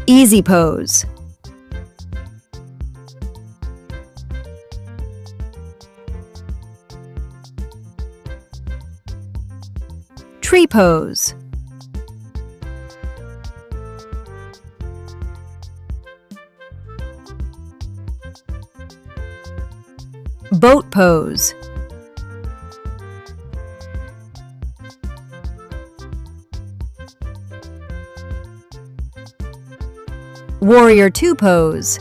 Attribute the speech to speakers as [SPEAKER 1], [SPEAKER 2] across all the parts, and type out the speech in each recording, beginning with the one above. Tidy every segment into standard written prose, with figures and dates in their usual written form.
[SPEAKER 1] Easy pose. Tree pose. Boat pose. Warrior Two pose.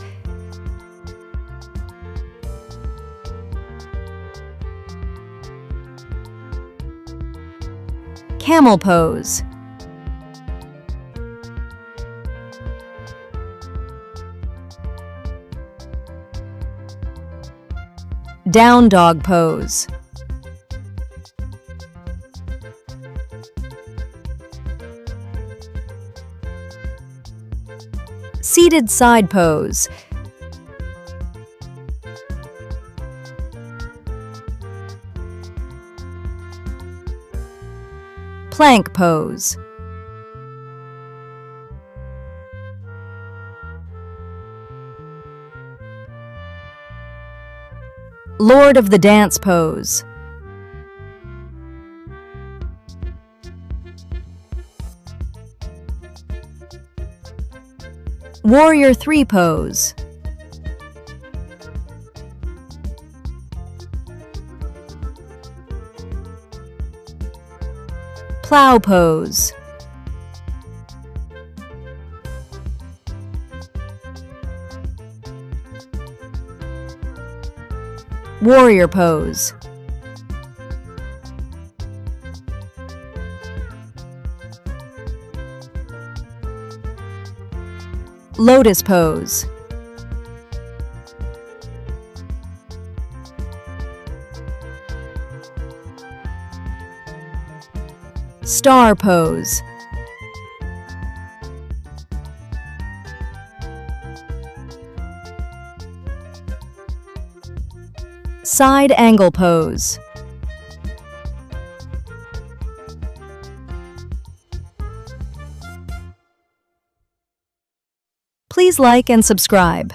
[SPEAKER 1] Camel pose. Down dog pose. Seated side pose. Plank pose. Lord of the Dance pose. Warrior Three pose. Plow pose. Warrior pose. Lotus pose. Star pose. Side angle pose. Please like and subscribe.